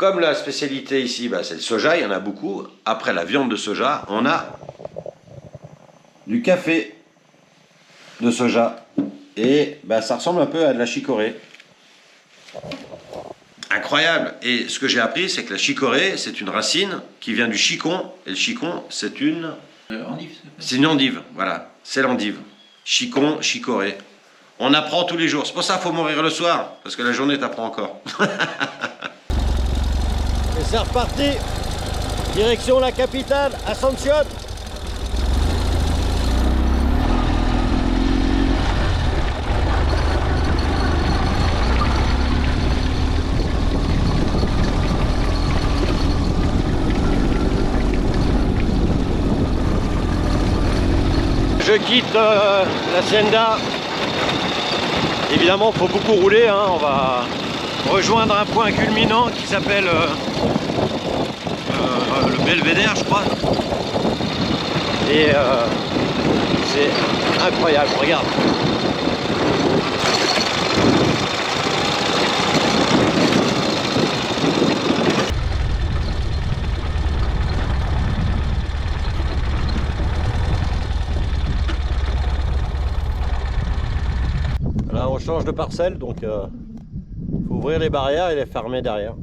comme la spécialité ici, bah, c'est le soja, il y en a beaucoup. Après la viande de soja, on a du café de soja. Et bah, ça ressemble un peu à de la chicorée. Incroyable. Et ce que j'ai appris, c'est que la chicorée, c'est une racine qui vient du chicon. Et le chicon, c'est une... Endive. C'est une endive, voilà. C'est l'endive. Chicon, chicorée. On apprend tous les jours. C'est pour ça qu'il faut mourir le soir. Parce que la journée, t'apprends encore. Et c'est reparti. Direction la capitale, Asunción. Je quitte l'hacienda. Évidemment, il faut beaucoup rouler, hein. On va rejoindre un point culminant qui s'appelle le Belvédère, je crois. Et c'est incroyable, regarde. Là, on change de parcelle, donc il faut ouvrir les barrières et les fermer derrière.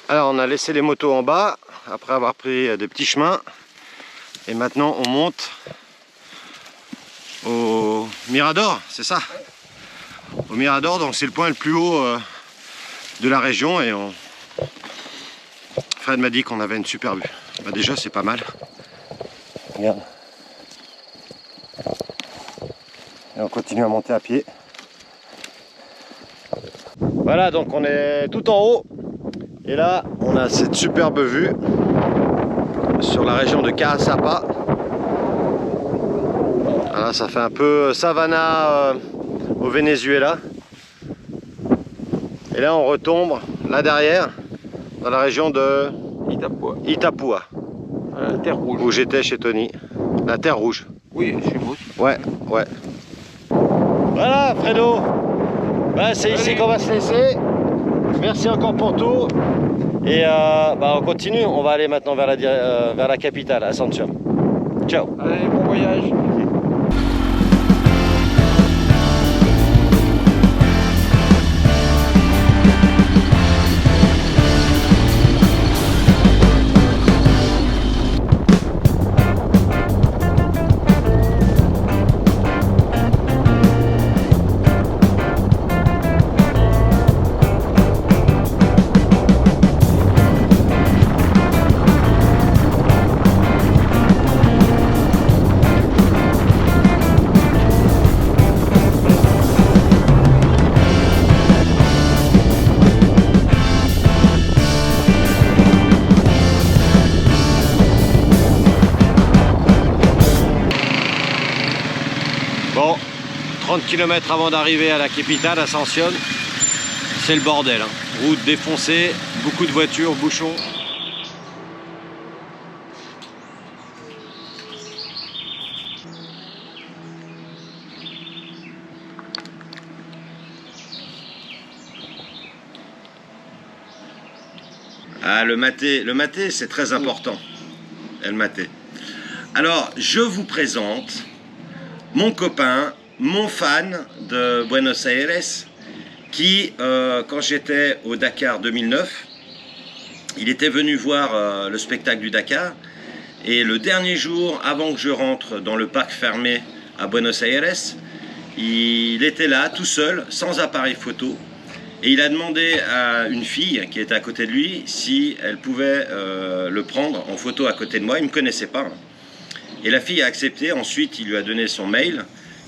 Alors on a laissé les motos en bas après avoir pris des petits chemins et maintenant on monte au Mirador, c'est ça? Au Mirador, donc c'est le point le plus haut de la région et Fred m'a dit qu'on avait une super vue. Bah déjà c'est pas mal. Regarde. Et on continue à monter à pied. Voilà, donc on est tout en haut. Et là, on a cette superbe vue sur la région de Caazapá. Voilà, ça fait un peu savannah au Venezuela. Et là, on retombe là derrière, dans la région de Itapúa. La terre rouge. Où j'étais chez Tony. La terre rouge. Oui, chez moi aussi. Ouais, ouais. Voilà, Fredo. Ben, c'est ici qu'on va se laisser. Merci encore pour tout. Et bah, on continue. On va aller maintenant vers la capitale, Asunción. Ciao. Allez, bon voyage. Bon, 30 km avant d'arriver à la capitale, Asunción, c'est le bordel, hein. Route défoncée, beaucoup de voitures, bouchons. Ah, le maté c'est très important. Et le maté. Alors, je vous présente mon copain, mon fan de Buenos Aires, qui, quand j'étais au Dakar 2009, il était venu voir le spectacle du Dakar. Et le dernier jour, avant que je rentre dans le parc fermé à Buenos Aires, il était là, tout seul, sans appareil photo. Et il a demandé à une fille qui était à côté de lui si elle pouvait le prendre en photo à côté de moi. Il ne me connaissait pas. Et la fille a accepté. Ensuite, il lui a donné son mail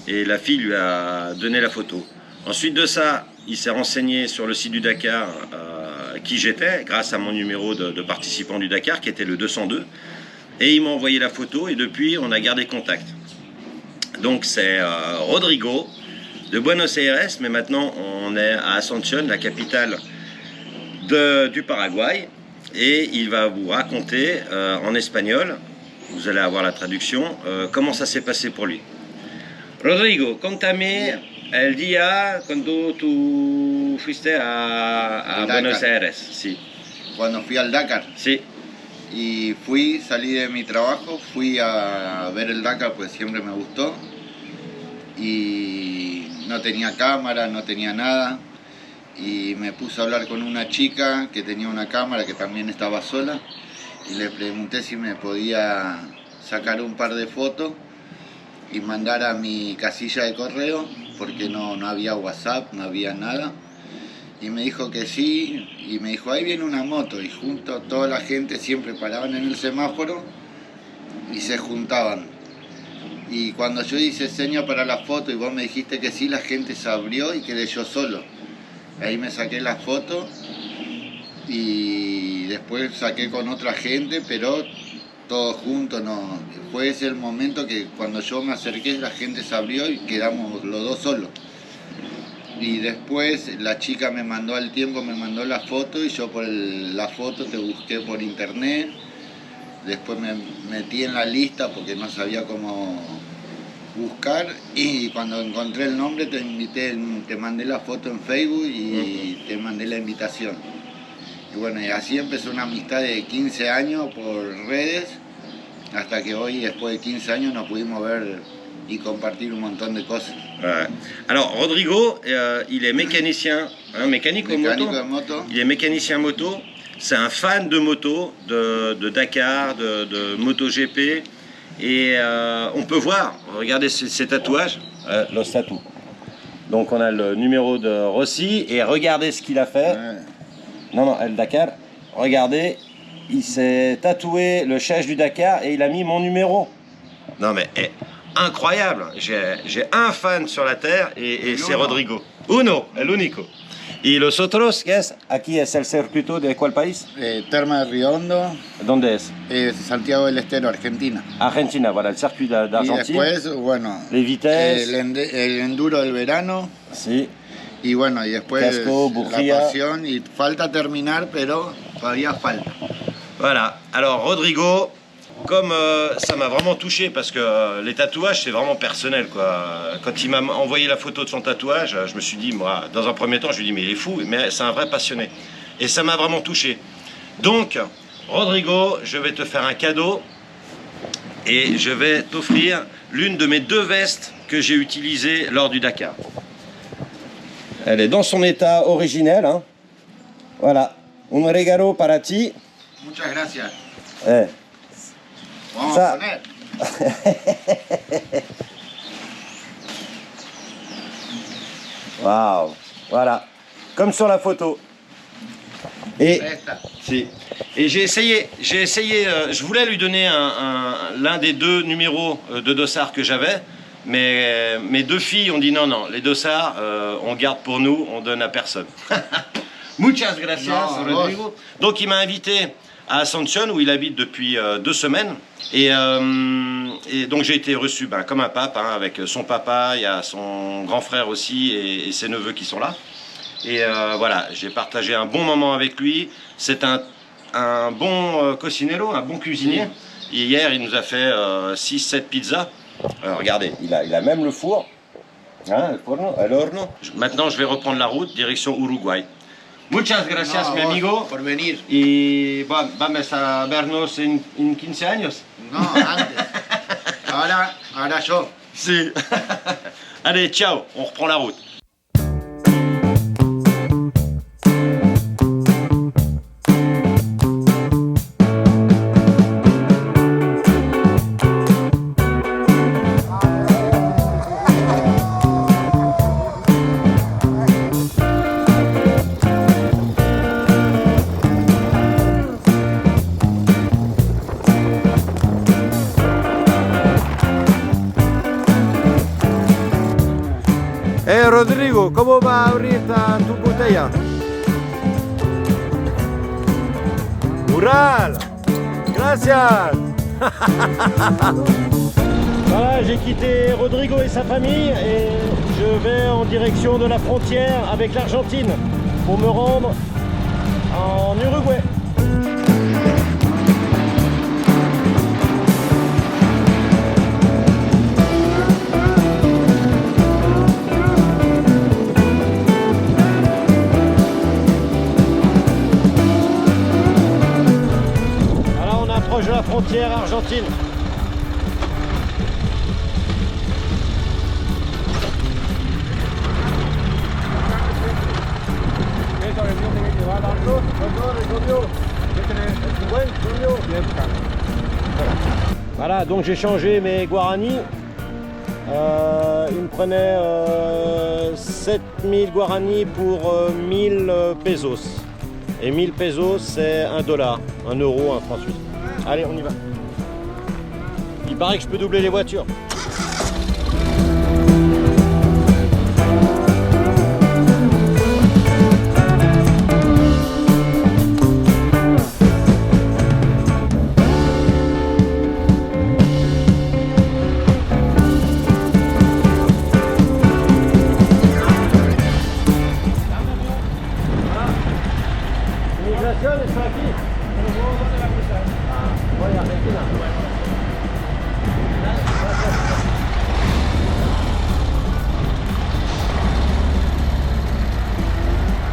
et la fille lui a donné la photo. Ensuite de ça, il s'est renseigné sur le site du Dakar qui j'étais, grâce à mon numéro de participant du Dakar, qui était le 202. Et il m'a envoyé la photo et depuis, on a gardé contact. Donc c'est Rodrigo de Buenos Aires, mais maintenant on est à Asunción, la capitale du Paraguay. Et il va vous raconter en espagnol, vous allez avoir la traduction, comment ça s'est passé pour lui. Rodrigo, contame el día cuando tú fuiste a Buenos Aires. Sí. Cuando fui al Dakar. Sí. Y salí de mi trabajo, fui a ver el Dakar, pues siempre me gustó. Y no tenía cámara, no tenía nada. Y me puse a hablar con una chica que tenía una cámara, que también estaba sola. Y le pregunté si me podía sacar un par de fotos y mandar a mi casilla de correo, porque no había WhatsApp, no había nada. Y me dijo que sí, y me dijo, ahí viene una moto, y junto toda la gente siempre paraban en el semáforo y se juntaban. Y cuando yo hice seña para la foto y vos me dijiste que sí, la gente se abrió y quedé yo solo. Ahí me saqué la foto y después saqué con otra gente, pero todos juntos, no. Fue ese el momento que cuando yo me acerqué la gente se abrió y quedamos los dos solos. Y después la chica me mandó al tiempo, me mandó la foto y yo por la foto te busqué por internet. Después me metí en la lista porque no sabía cómo buscar y cuando encontré el nombre te invité, te mandé la foto en Facebook y te mandé la invitación. Y bueno, y así empezó una amistad de 15 años por redes hasta que hoy, después de 15 años, nos pudimos ver y compartir un montón de cosas. Ouais. Alors Rodrigo, il est mécanicien, mécanique Mécanique moto. de moto. Il est mécanicien moto. C'est un fan de moto, de Dakar, de MotoGP. Et on peut voir, regardez ces tatouages. Los tatous. Donc on a le numéro de Rossi et regardez ce qu'il a fait. Ouais. Non, le Dakar. Regardez, il s'est tatoué le siège du Dakar et il a mis mon numéro. Non mais incroyable. J'ai un fan sur la terre et c'est Rodrigo. Uno, el único. ¿Y los otros qué es? Aquí es el circuito de cuál país? Terma de Riondo, ¿Dónde es? Santiago del Estero, Argentina. Argentina, voilà, le circuit Y d'Argentine. después, bueno, Les vitesses. el enduro del verano. Sí. Y bueno, y después Casco, la bujía. pasión, y falta terminar, pero todavía falta. Voilà, alors Rodrigo, comme ça m'a vraiment touché parce que les tatouages c'est vraiment personnel quoi. Quand il m'a envoyé la photo de son tatouage, je me suis dit, moi, dans un premier temps, je lui ai dit mais il est fou, mais c'est un vrai passionné. Et ça m'a vraiment touché. Donc, Rodrigo, je vais te faire un cadeau et je vais t'offrir l'une de mes 2 vestes que j'ai utilisées lors du Dakar. Elle est dans son état originel, hein. Voilà, un regalo para ti. Muchas gracias. Eh. Vamos Ça- a poner. Waouh, voilà, comme sur la photo. Et, Esta. si. Et j'ai essayé, je voulais lui donner l'un des 2 numéros de dossard que j'avais, mais mes 2 filles ont dit non, les dossards, on garde pour nous, on donne à personne. Muchas gracias, No, Rodrigo. Donc il m'a invité à Asunción où il habite depuis 2 semaines. Et donc j'ai été reçu comme un pape, hein, avec son papa, il y a son grand frère aussi et ses neveux qui sont là. Et voilà, j'ai partagé un bon moment avec lui. C'est un bon cocinero, un bon cuisinier. Et hier, il nous a fait 6-7 pizzas. Regardez, il a même le four. Hein, el forno, el horno. Maintenant, je vais reprendre la route, direction Uruguay. Muchas gracias, No, mi vos, amigo. por venir. Y vamos a vernos en 15 años. No, antes. Ahora yo. Si. Allez, ciao, on reprend la route. Hey Rodrigo, ¿cómo va a abrir tu botella? Mural, gracias. Voilà, j'ai quitté Rodrigo et sa famille et je vais en direction de la frontière avec l'Argentine pour me rendre en Uruguay. Voilà, on approche de la frontière argentine. Voilà, donc j'ai changé mes guaranis. Ils me prenaient 7000 guaranis pour 1000 pesos. Et 1000 pesos, c'est 1 dollar, 1 euro, 1 franc suisse. Allez, on y va. Il paraît que je peux doubler les voitures.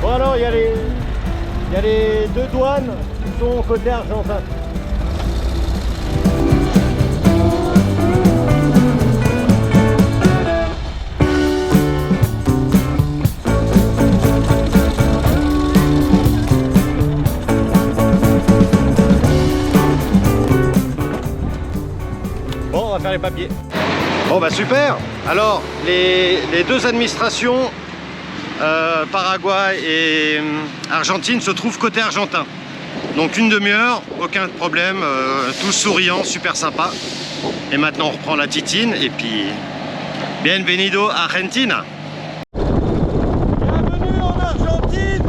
Bon alors, il y a les deux douanes qui sont côté argentin. Bon, on va faire les papiers. Bon bah super. Alors, les deux administrations Paraguay et Argentine se trouvent côté argentin. Donc une demi-heure, aucun problème, tous souriants, super sympa. Et maintenant on reprend la titine et puis bienvenido a Argentina. Bienvenue en Argentine.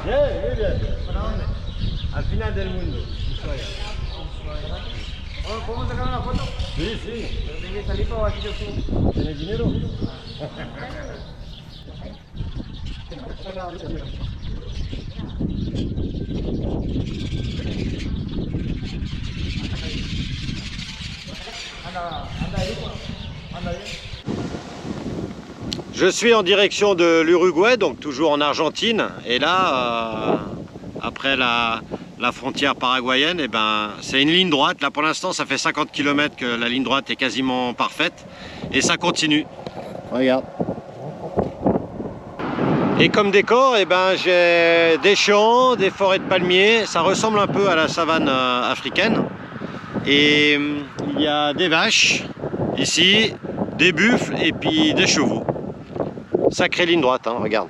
Bien, bien. Al final del mundo. ¿Podemos sacar una foto? Sí, sí. Pero tiene que salir para aquí yo subo. ¿Tienes dinero? Je suis en direction de l'Uruguay, donc toujours en Argentine. Et là, après la frontière paraguayenne, eh ben, c'est une ligne droite. Là, pour l'instant, ça fait 50 km que la ligne droite est quasiment parfaite. Et ça continue. Regarde. Et comme décor, eh ben, j'ai des champs, des forêts de palmiers. Ça ressemble un peu à la savane africaine. Et il y a des vaches ici, des buffles et puis des chevaux. Sacrée ligne droite, hein, regarde.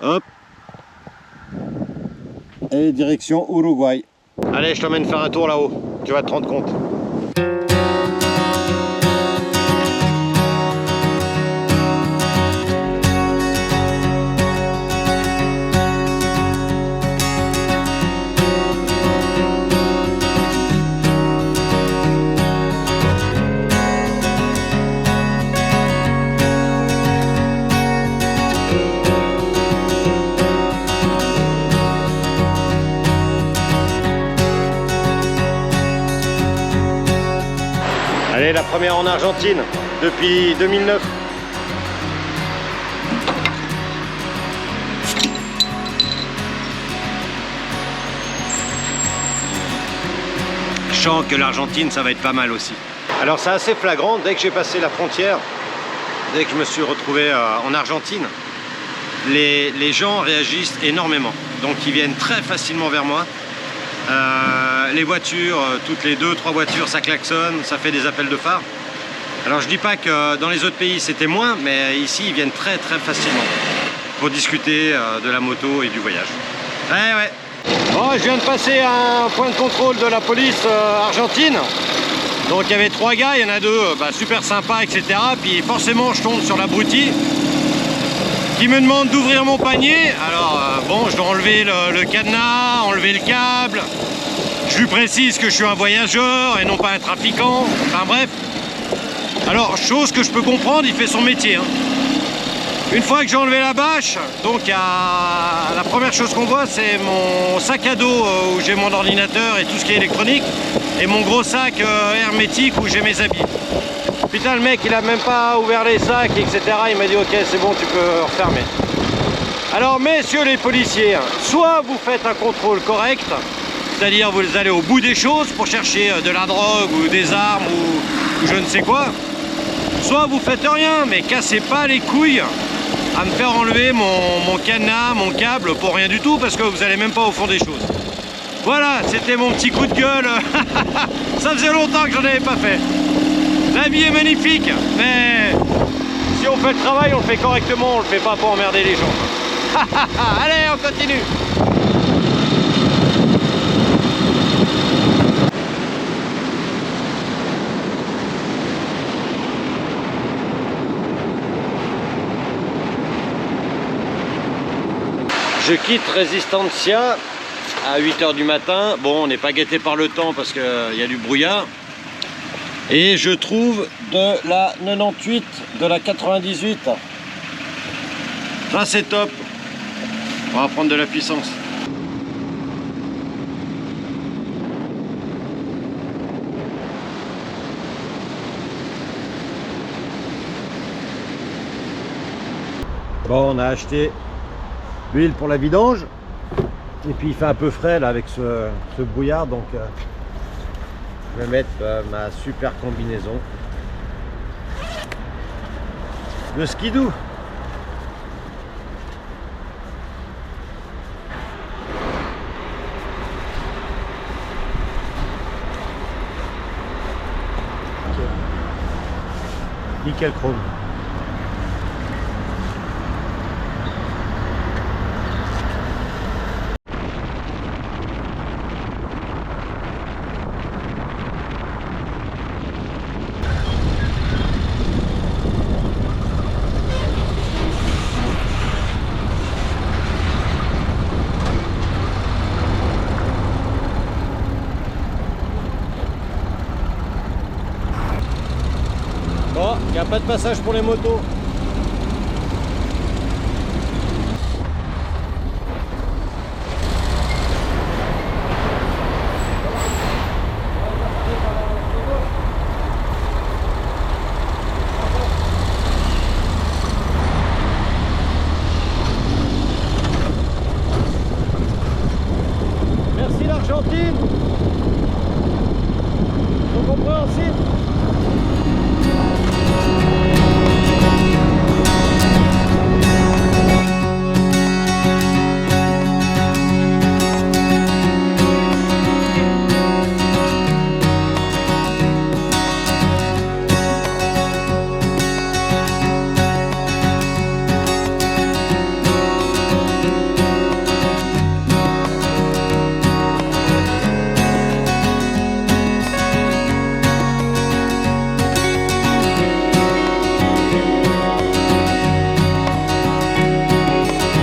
Hop. Et direction Uruguay. Allez, je t'emmène faire un tour là-haut. Tu vas te rendre compte. Allez, la première en Argentine depuis 2009. Je sens que l'Argentine, ça va être pas mal aussi. Alors c'est assez flagrant, dès que j'ai passé la frontière, dès que je me suis retrouvé en Argentine, les gens réagissent énormément. Donc ils viennent très facilement vers moi. Les voitures, toutes les 2-3 voitures, ça klaxonne, ça fait des appels de phare. Alors je dis pas que dans les autres pays c'était moins, mais ici ils viennent très facilement pour discuter de la moto et du voyage. Ouais. Bon, je viens de passer un point de contrôle de la police argentine. Donc il y avait 3 gars, il y en a 2 super sympas, etc. Puis forcément je tombe sur l'abruti qui me demande d'ouvrir mon panier. Alors bon, je dois enlever le cadenas, enlever le câble. Je lui précise que je suis un voyageur et non pas un trafiquant. Enfin bref. Alors, chose que je peux comprendre, il fait son métier. Hein. Une fois que j'ai enlevé la bâche, donc la première chose qu'on voit, c'est mon sac à dos où j'ai mon ordinateur et tout ce qui est électronique, et mon gros sac hermétique où j'ai mes habits. Putain, le mec, il a même pas ouvert les sacs, etc. Il m'a dit, ok, c'est bon, tu peux refermer. Alors, messieurs les policiers, soit vous faites un contrôle correct, c'est-à-dire vous allez au bout des choses pour chercher de la drogue ou des armes ou je ne sais quoi, soit vous faites rien, mais cassez pas les couilles à me faire enlever mon cadenas, mon câble pour rien du tout, parce que vous allez même pas au fond des choses. Voilà, c'était mon petit coup de gueule. Ça faisait longtemps que j'en avais pas fait. La vie est magnifique, mais si on fait le travail, on le fait correctement, on le fait pas pour emmerder les gens. Allez, on continue. Je quitte Resistencia à 8 h du matin. Bon, on n'est pas guetté par le temps parce qu'il y a du brouillard. Et je trouve de la 98, de la 98. Ça, c'est top. On va prendre de la puissance. Bon, on a acheté l'huile pour la vidange et puis il fait un peu frais là avec ce brouillard, donc je vais mettre ma super combinaison de skidoo. Nickel chrome. Bon, il n'y a pas de passage pour les motos.